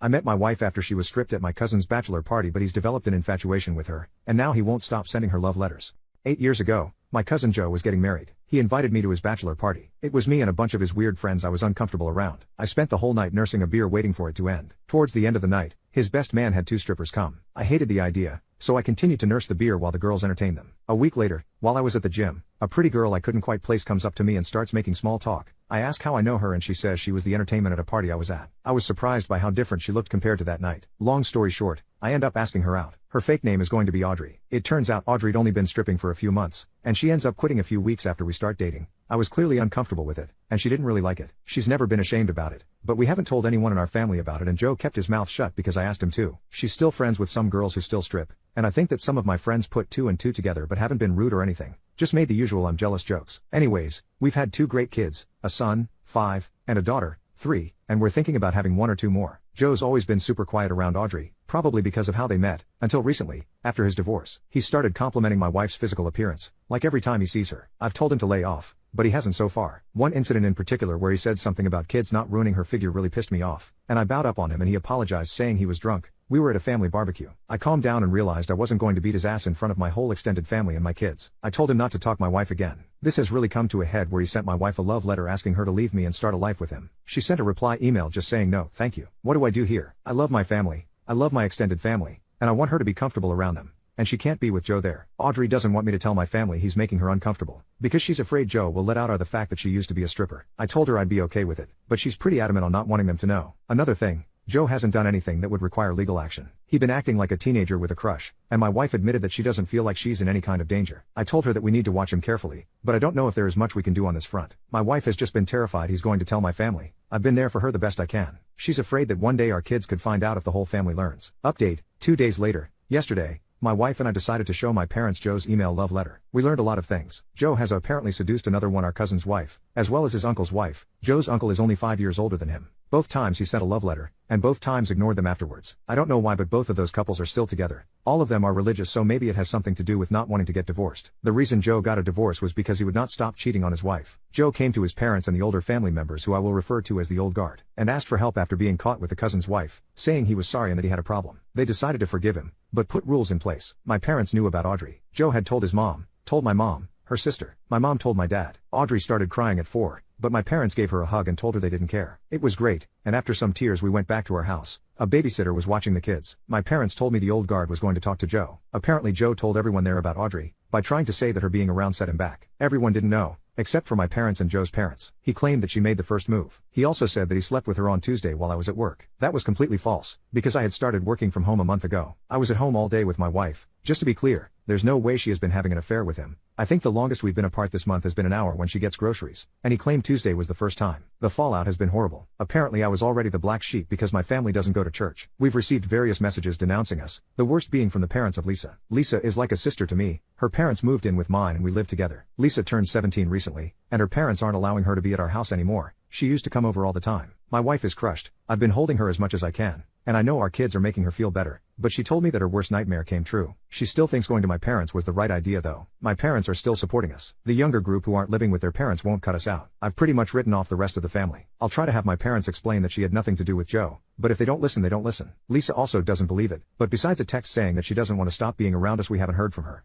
I met my wife after she was stripped at my cousin's bachelor party, but he's developed an infatuation with her, and now he won't stop sending her love letters. 8 years ago, my cousin Joe was getting married. He invited me to his bachelor party. It was me and a bunch of his weird friends I was uncomfortable around. I spent the whole night nursing a beer waiting for it to end. Towards the end of the night, his best man had two strippers come. I hated the idea, so I continued to nurse the beer while the girls entertained them. A week later, while I was at the gym, a pretty girl I couldn't quite place comes up to me and starts making small talk. I ask how I know her and she says she was the entertainment at a party I was at. I was surprised by how different she looked compared to that night. Long story short, I end up asking her out. Her fake name is going to be Audrey. It turns out Audrey'd only been stripping for a few months, and she ends up quitting a few weeks after we start dating. I was clearly uncomfortable with it, and she didn't really like it. She's never been ashamed about it, but we haven't told anyone in our family about it, and Joe kept his mouth shut because I asked him to. She's still friends with some girls who still strip, and I think that some of my friends put two and two together but haven't been rude or anything. Just made the usual I'm jealous jokes. Anyways, we've had two great kids, a son, 5, and a daughter, 3, and we're thinking about having 1 or 2 more. Joe's always been super quiet around Audrey, probably because of how they met, until recently, after his divorce. He started complimenting my wife's physical appearance, like every time he sees her. I've told him to lay off, but he hasn't so far. One incident in particular where he said something about kids not ruining her figure really pissed me off, and I bowed up on him and he apologized saying he was drunk. We were at a family barbecue. I calmed down and realized I wasn't going to beat his ass in front of my whole extended family and my kids. I told him not to talk my wife again. This has really come to a head where he sent my wife a love letter asking her to leave me and start a life with him. She sent a reply email just saying no, thank you. What do I do here? I love my family. I love my extended family, and I want her to be comfortable around them. And she can't be with Joe there. Audrey doesn't want me to tell my family he's making her uncomfortable, because she's afraid Joe will let out the fact that she used to be a stripper. I told her I'd be okay with it, but she's pretty adamant on not wanting them to know. Another thing, Joe hasn't done anything that would require legal action. He'd been acting like a teenager with a crush, and my wife admitted that she doesn't feel like she's in any kind of danger. I told her that we need to watch him carefully, but I don't know if there is much we can do on this front. My wife has just been terrified he's going to tell my family. I've been there for her the best I can. She's afraid that one day our kids could find out if the whole family learns. Update, 2 days later, yesterday, my wife and I decided to show my parents Joe's email love letter. We learned a lot of things. Joe has apparently seduced another one, our cousin's wife, as well as his uncle's wife. Joe's uncle is only 5 years older than him. Both times he sent a love letter, and both times ignored them afterwards. I don't know why, but both of those couples are still together. All of them are religious, so maybe it has something to do with not wanting to get divorced. The reason Joe got a divorce was because he would not stop cheating on his wife. Joe came to his parents and the older family members, who I will refer to as the old guard, and asked for help after being caught with the cousin's wife, saying he was sorry and that he had a problem. They decided to forgive him, but put rules in place. My parents knew about Audrey. Joe had told his mom, told my mom, her sister. My mom told my dad. Audrey started crying at 4, but my parents gave her a hug and told her they didn't care. It was great, and after some tears we went back to our house. A babysitter was watching the kids. My parents told me the old guard was going to talk to Joe. Apparently Joe told everyone there about Audrey, by trying to say that her being around set him back. Everyone didn't know, except for my parents and Joe's parents. He claimed that she made the first move. He also said that he slept with her on Tuesday while I was at work. That was completely false, because I had started working from home a month ago. I was at home all day with my wife. Just to be clear, there's no way she has been having an affair with him. I think the longest we've been apart this month has been an hour when she gets groceries, and he claimed Tuesday was the first time. The fallout has been horrible. Apparently I was already the black sheep because my family doesn't go to church. We've received various messages denouncing us, the worst being from the parents of Lisa. Lisa is like a sister to me. Her parents moved in with mine and we live together. Lisa turned 17 recently, and her parents aren't allowing her to be at our house anymore. She used to come over all the time. My wife is crushed. I've been holding her as much as I can, and I know our kids are making her feel better, but she told me that her worst nightmare came true. She still thinks going to my parents was the right idea though. My parents are still supporting us. The younger group who aren't living with their parents won't cut us out. I've pretty much written off the rest of the family. I'll try to have my parents explain that she had nothing to do with Joe, but if they don't listen, they don't listen. Lisa also doesn't believe it, but besides a text saying that she doesn't want to stop being around us, we haven't heard from her.